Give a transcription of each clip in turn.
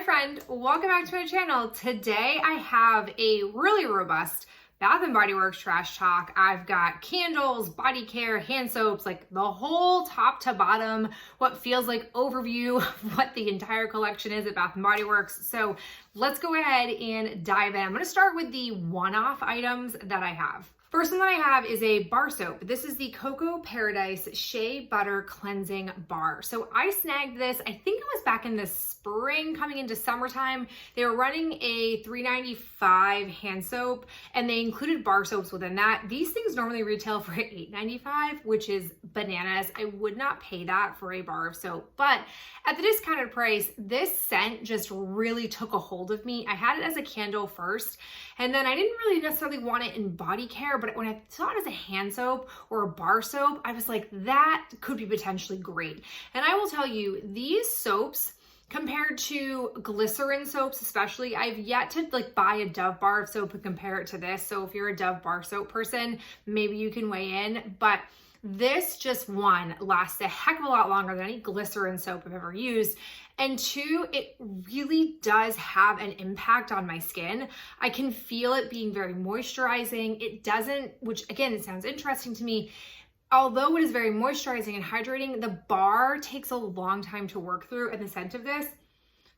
friend, welcome back to my channel. Today I have a really robust Bath & Body Works trash talk. I've got candles, body care, hand soaps, like the whole top to bottom, what feels like overview of what the entire collection is at Bath & Body Works. So let's go ahead and dive in. I'm gonna start with the one-off items that I have. First one that I have is a bar soap. This is the Cocoa Paradise Shea Butter Cleansing Bar. So I snagged this, I think it was back in the spring coming into summertime. They were running a $3.95 hand soap and they included bar soaps within that. These things normally retail for $8.95, which is bananas. I would not pay that for a bar of soap, but at the discounted price, this scent just really took a hold of me. I had it as a candle first, and then I didn't really necessarily want it in body care, but when I saw it as a hand soap or a bar soap, I was like, that could be potentially great. And I will tell you, these soaps, compared to glycerin soaps especially, I've yet to buy a Dove bar of soap and compare it to this. So if you're a Dove bar soap person, maybe you can weigh in, but this just one lasts a heck of a lot longer than any glycerin soap I've ever used. And two, it really does have an impact on my skin. I can feel it being very moisturizing. It doesn't, which again, it sounds interesting to me. Although it is very moisturizing and hydrating, the bar takes a long time to work through, and the scent of this,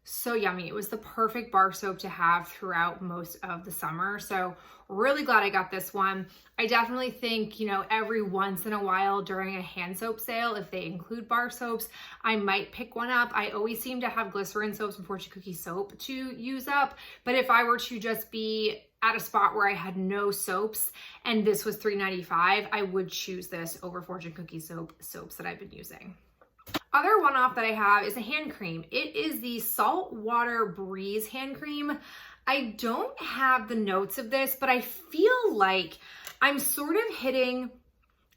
so yummy. It was the perfect bar soap to have throughout most of the summer. So really glad I got this one. I definitely think, every once in a while during a hand soap sale, if they include bar soaps, I might pick one up. I always seem to have glycerin soaps and fortune cookie soap to use up. But if I were to just be at a spot where I had no soaps and this was $3.95, I would choose this over fortune cookie soaps that I've been using. Other one-off that I have is a hand cream. It is the Saltwater Breeze hand cream. I don't have the notes of this, but I feel like I'm sort of hitting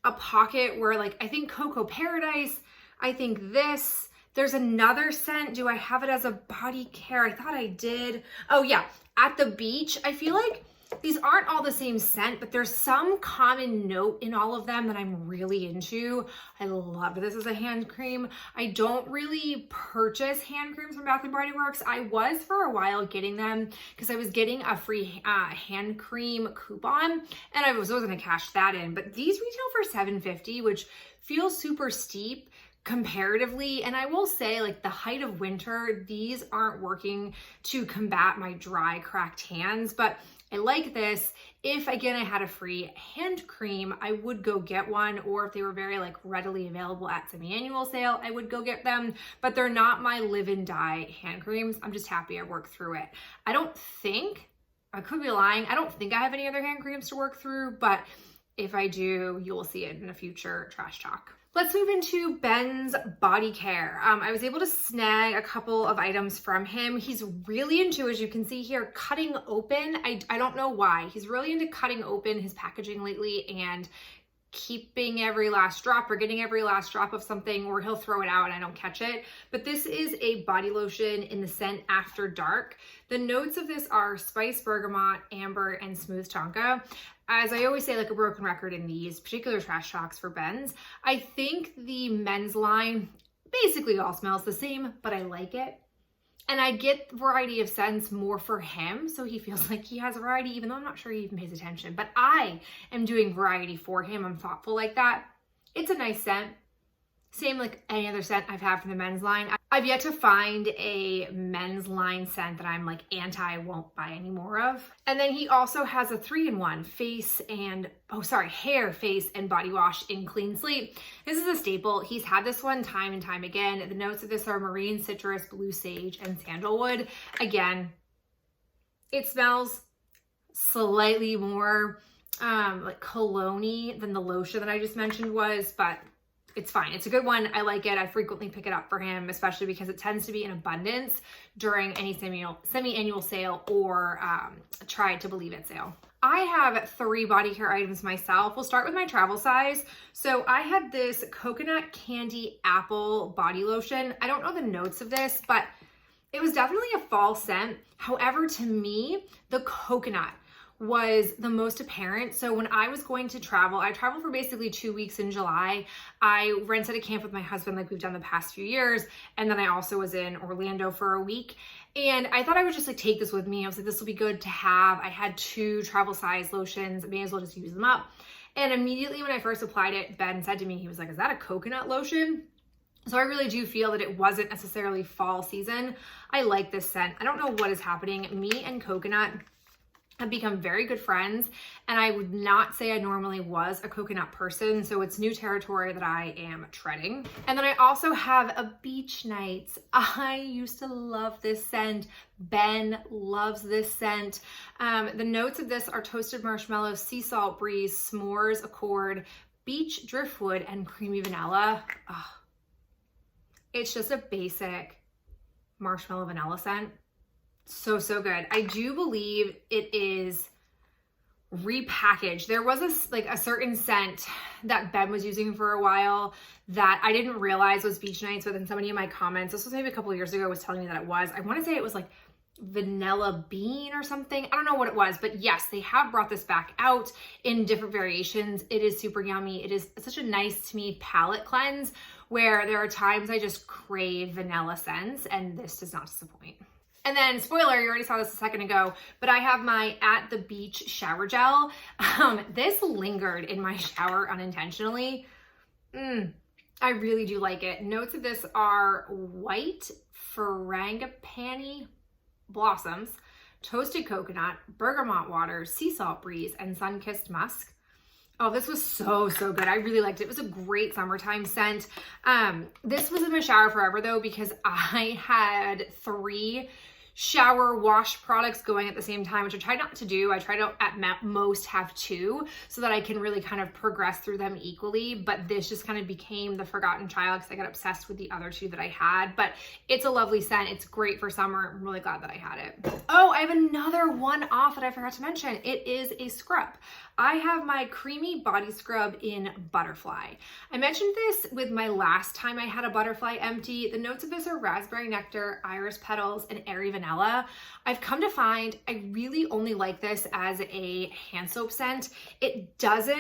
a pocket where I think Cocoa Paradise, I think this, there's another scent. Do I have it as a body care? I thought I did. Oh yeah, at the beach. I feel like these aren't all the same scent, but there's some common note in all of them that I'm really into. I love this as a hand cream. I don't really purchase hand creams from Bath & Body Works. I was for a while getting them because I was getting a free hand cream coupon, and I was gonna cash that in. But these retail for $7.50, which feels super steep comparatively. And I will say, the height of winter, these aren't working to combat my dry, cracked hands, but I like this. If again, I had a free hand cream, I would go get one, or if they were very readily available at semi-annual sale, I would go get them, but they're not my live and die hand creams. I'm just happy I worked through it. I could be lying, I don't think I have any other hand creams to work through, but if I do, you will see it in a future trash talk. Let's move into Ben's body care. I was able to snag a couple of items from him. He's really into, as you can see here, cutting open. I don't know why. He's really into cutting open his packaging lately and keeping every last drop or getting every last drop of something, or he'll throw it out and I don't catch it. But this is a body lotion in the scent After Dark. The notes of this are spice, bergamot, amber, and smooth tonka. As I always say, a broken record in these particular trash talks for Ben's, I think the men's line basically all smells the same, but I like it. And I get variety of scents more for him, so he feels like he has variety, even though I'm not sure he even pays attention. But I am doing variety for him. I'm thoughtful like that. It's a nice scent. Same like any other scent I've had from the men's line. I've yet to find a men's line scent that I'm anti won't buy any more of. And then he also has a 3-in-1 hair, face, and body wash in Clean Slate. This is a staple. He's had this one time and time again. The notes of this are marine citrus, blue sage, and sandalwood. Again, it smells slightly more cologne-y than the lotion that I just mentioned was, but it's fine. It's a good one. I like it. I frequently pick it up for him, especially because it tends to be in abundance during any semi-annual sale or try to believe it sale. I have 3 body care items myself. We'll start with my travel size. So I had this coconut candy apple body lotion. I don't know the notes of this, but it was definitely a fall scent. However, to me, the coconut was the most apparent. So when I was going to travel, I traveled for basically 2 weeks in July. I rented a camp with my husband like we've done the past few years. And then I also was in Orlando for a week. And I thought I would just like take this with me. I was like, this will be good to have. I had 2 travel size lotions. I may as well just use them up. And immediately when I first applied it, Ben said to me, he was like, is that a coconut lotion? So I really do feel that it wasn't necessarily fall season. I like this scent. I don't know what is happening. Me and coconut have become very good friends, and I would not say I normally was a coconut person, so it's new territory that I am treading. And then I also have a Beach Nights. I used to love this scent. Ben loves this scent. The notes of this are toasted marshmallow, sea salt breeze, s'mores accord, beach driftwood, and creamy vanilla. Oh, it's just a basic marshmallow vanilla scent. So good. I do believe it is repackaged. There was a certain scent that Ben was using for a while that I didn't realize was Beach Nights, but then somebody in my comments, this was maybe a couple of years ago, was telling me that it was. I want to say it was like vanilla bean or something. I don't know what it was, but yes, they have brought this back out in different variations. It is super yummy. It is such a nice, to me, palate cleanse where there are times I just crave vanilla scents, and this does not disappoint. And then, spoiler, you already saw this a second ago, but I have my At the Beach shower gel. This lingered in my shower unintentionally. I really do like it. Notes of this are white frangipani blossoms, toasted coconut, bergamot water, sea salt breeze, and sun-kissed musk. Oh, this was so good. I really liked it. It was a great summertime scent. This was in my shower forever though, because I had 3 shower wash products going at the same time, which I tried not to do. I try to at most have 2 so that I can really kind of progress through them equally. But this just kind of became the forgotten child because I got obsessed with the other 2 that I had. But it's a lovely scent. It's great for summer. I'm really glad that I had it. Oh, I have another one off that I forgot to mention. It is a scrub. I have my creamy body scrub in Butterfly. I mentioned this with my last time I had a Butterfly empty. The notes of this are raspberry nectar, iris petals, and airy vanilla. I've come to find I really only like this as a hand soap scent. It does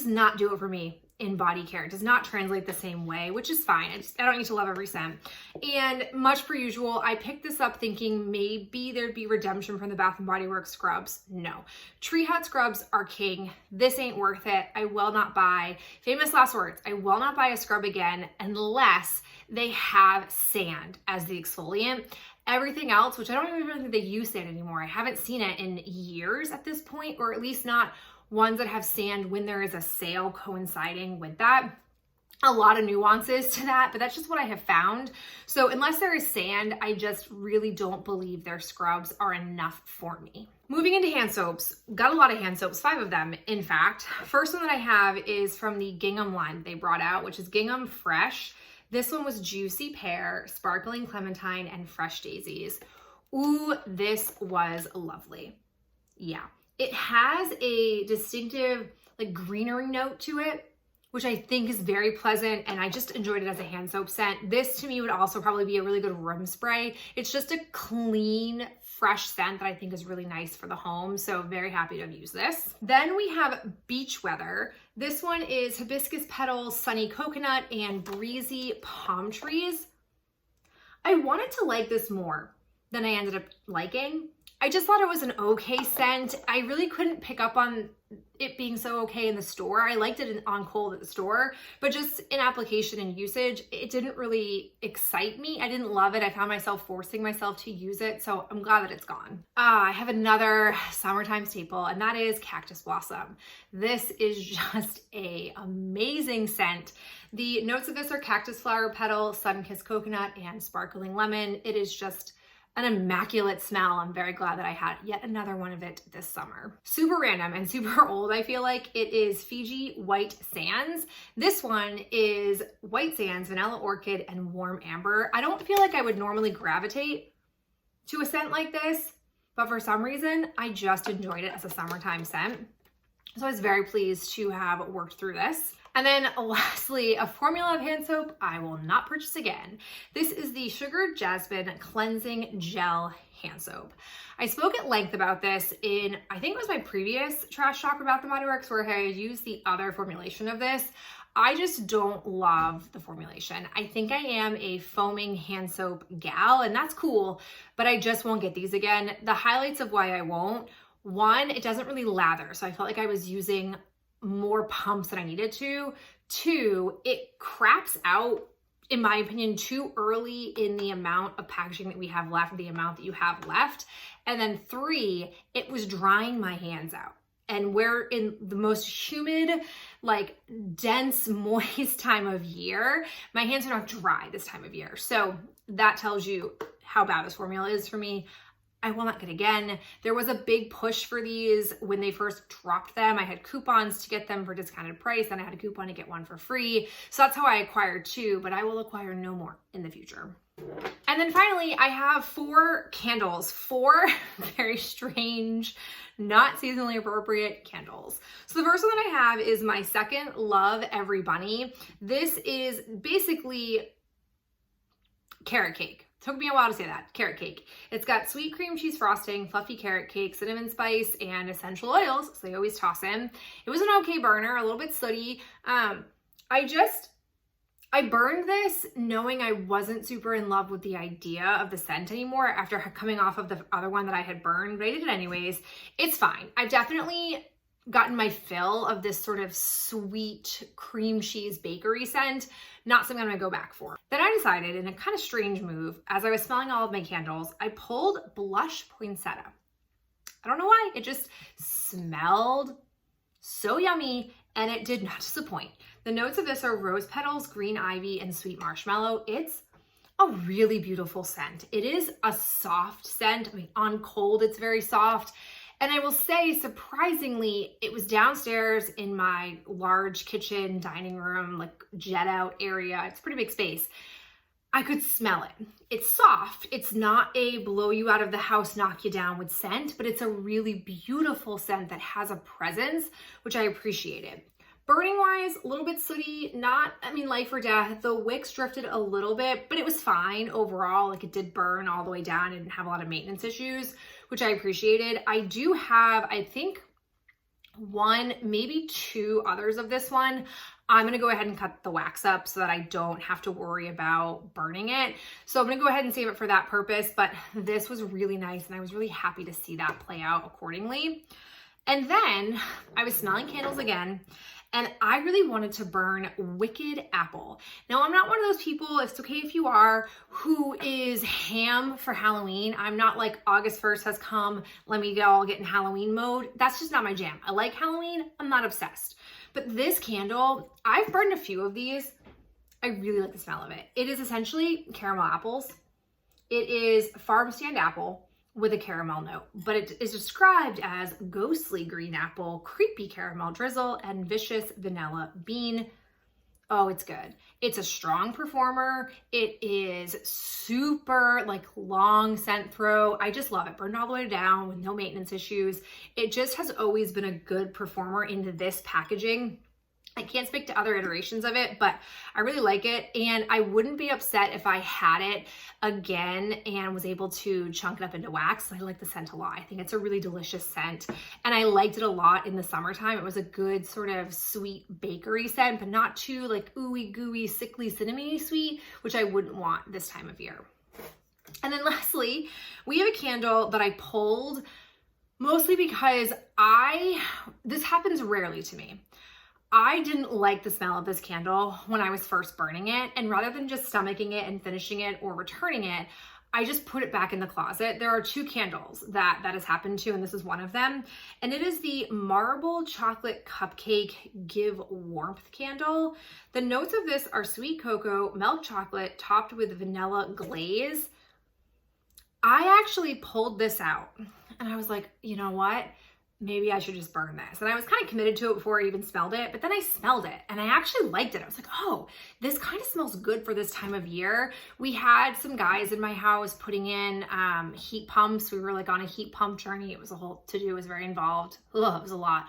not do it for me in body care. It does not translate the same way, which is fine. I don't need to love every scent. And much per usual, I picked this up thinking maybe there'd be redemption from the Bath & Body Works scrubs. No. Tree Hut scrubs are king. This ain't worth it. I will not buy, famous last words, I will not buy a scrub again unless they have sand as the exfoliant. Everything else, which I don't even think they use sand anymore. I haven't seen it in years at this point, or at least not ones that have sand when there is a sale coinciding with that. A lot of nuances to that, but that's just what I have found. So unless there is sand, I just really don't believe their scrubs are enough for me. Moving into hand soaps, got a lot of hand soaps, 5 of them, in fact. First one that I have is from the Gingham line they brought out, which is Gingham Fresh. This one was Juicy Pear, Sparkling Clementine, and Fresh Daisies. Ooh, this was lovely. Yeah. It has a distinctive like greenery note to it, which I think is very pleasant, and I just enjoyed it as a hand soap scent. This to me would also probably be a really good room spray. It's just a clean, fresh scent that I think is really nice for the home, so very happy to have used this. Then we have Beach Weather. This one is Hibiscus Petals, Sunny Coconut, and Breezy Palm Trees. I wanted to like this more than I ended up liking. I just thought it was an okay scent. I really couldn't pick up on it being so okay in the store. I liked it on cold at the store, but just in application and usage, it didn't really excite me. I didn't love it. I found myself forcing myself to use it, so I'm glad that it's gone. I have another summertime staple, and that is Cactus Blossom. This is just an amazing scent. The notes of this are cactus flower petal, sun-kissed coconut, and sparkling lemon. It is just an immaculate smell. I'm very glad that I had yet another one of it this summer. Super random and super old, I feel like. It is Fiji White Sands. This one is White Sands, Vanilla Orchid, and Warm Amber. I don't feel like I would normally gravitate to a scent like this, but for some reason, I just enjoyed it as a summertime scent. So I was very pleased to have worked through this. And then lastly, a formula of hand soap I will not purchase again. This is the Sugar Jasmine Cleansing Gel Hand Soap. I spoke at length about this in, I think it was my previous Trash Talk about the Body Works, where I used the other formulation of this. I just don't love the formulation. I think I am a foaming hand soap gal, and that's cool, but I just won't get these again. The highlights of why I won't: one, it doesn't really lather, so I felt like I was using more pumps than I needed to. Two, it craps out, in my opinion, too early in the amount of packaging that we have left, the amount that you have left. And then three, it was drying my hands out. And we're in the most humid, like dense, moist time of year. My hands are not dry this time of year. So that tells you how bad this formula is for me. I will not get again. There was a big push for these when they first dropped them. I had coupons to get them for discounted price, and I had a coupon to get one for free. So that's how I acquired two, but I will acquire no more in the future. And then finally, I have 4 candles, 4 very strange, not seasonally appropriate candles. So the first one that I have is my second Love Every Bunny. This is basically carrot cake. Took me a while to say that. Carrot cake. It's got sweet cream cheese frosting, fluffy carrot cake, cinnamon spice, and essential oils. So they always toss in. It was an okay burner, a little bit sooty. I burned this knowing I wasn't super in love with the idea of the scent anymore after coming off of the other one that I had burned, but I did it anyways. It's fine. I've definitely gotten my fill of this sort of sweet cream cheese bakery scent. Not something I'm gonna go back for. Then I decided, in a kind of strange move, as I was smelling all of my candles, I pulled Blush Poinsettia. I don't know why, it just smelled so yummy, and it did not disappoint. The notes of this are rose petals, green ivy, and sweet marshmallow. It's a really beautiful scent. It is a soft scent. I mean, on cold, it's very soft. And I will say, surprisingly, it was downstairs in my large kitchen, dining room, like jet out area. It's a pretty big space. I could smell it. It's soft. It's not a blow you out of the house, knock you down with scent, but it's a really beautiful scent that has a presence, which I appreciated. Burning wise, a little bit sooty, not, I mean, life or death. The wicks drifted a little bit, but it was fine overall. Like, it did burn all the way down. It didn't have a lot of maintenance issues, which I appreciated. I do have, I think, 1, maybe 2 others of this one. I'm gonna go ahead and cut the wax up so that I don't have to worry about burning it. So I'm gonna go ahead and save it for that purpose, but this was really nice and I was really happy to see that play out accordingly. And then I was smelling candles again, and I really wanted to burn Wicked Apple. Now, I'm not one of those people, it's okay if you are, who is ham for Halloween. I'm not like August 1st has come, let me all get in Halloween mode. That's just not my jam. I like Halloween, I'm not obsessed. But this candle, I've burned a few of these. I really like the smell of it. It is essentially caramel apples. It is farm stand apple with a caramel note, but it is described as ghostly green apple, creepy caramel drizzle, and vicious vanilla bean. Oh, it's good. It's a strong performer. It is super like long scent throw. I just love it. Burned all the way down with no maintenance issues. It just has always been a good performer into this packaging. I can't speak to other iterations of it, but I really like it. And I wouldn't be upset if I had it again and was able to chunk it up into wax. I like the scent a lot. I think it's a really delicious scent. And I liked it a lot in the summertime. It was a good sort of sweet bakery scent, but not too like ooey gooey, sickly, cinnamony sweet, which I wouldn't want this time of year. And then lastly, we have a candle that I pulled mostly because this happens rarely to me. I didn't like the smell of this candle when I was first burning it, and rather than just stomaching it and finishing it or returning it, I just put it back in the closet. There are 2 candles that has happened to, and this is one of them, and it is the Marble Chocolate Cupcake Give Warmth candle. The notes of this are sweet cocoa, milk chocolate, topped with vanilla glaze. I actually pulled this out, and I was like, you know what? Maybe I should just burn this. And I was kind of committed to it before I even smelled it, but then I smelled it and I actually liked it. I was like, oh, this kind of smells good for this time of year. We had some guys in my house putting in heat pumps. We were like on a heat pump journey. It was a whole to-do, it was very involved. Ugh, it was a lot.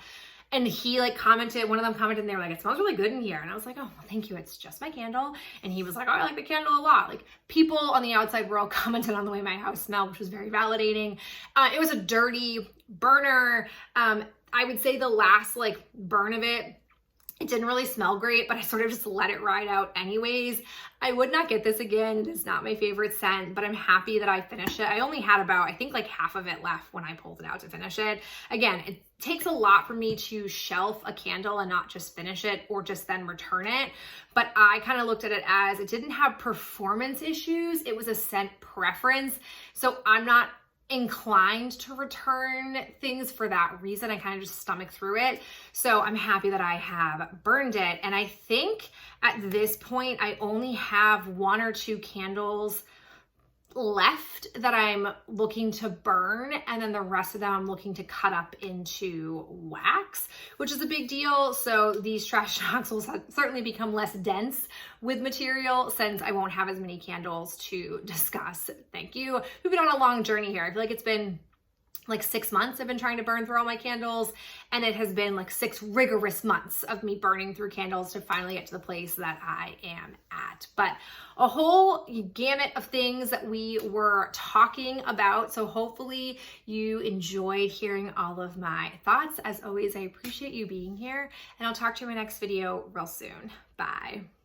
And he like commented, one of them commented, and they were like, it smells really good in here. And I was like, oh, well, thank you. It's just my candle. And he was like, oh, I like the candle a lot. Like people on the outside world commented on the way my house smelled, which was very validating. It was a dirty burner. I would say the last like burn of it didn't really smell great, but I sort of just let it ride out anyways. I would not get this again. It is not my favorite scent, but I'm happy that I finished it. I only had about, I think like half of it left when I pulled it out to finish it. Again, it takes a lot for me to shelf a candle and not just finish it or just then return it. But I kind of looked at it as it didn't have performance issues. It was a scent preference. So I'm not inclined to return things for that reason. I kind of just stomach through it. So I'm happy that I have burned it. And I think at this point, I only have 1 or 2 candles left that I'm looking to burn, and then the rest of them I'm looking to cut up into wax, which is a big deal. So these trash talks will certainly become less dense with material since I won't have as many candles to discuss. Thank you. We've been on a long journey here. I feel like it's been like 6 months I've been trying to burn through all my candles, and it has been like 6 rigorous months of me burning through candles to finally get to the place that I am at. But a whole gamut of things that we were talking about. So hopefully you enjoyed hearing all of my thoughts. As always, I appreciate you being here, and I'll talk to you in my next video real soon. Bye.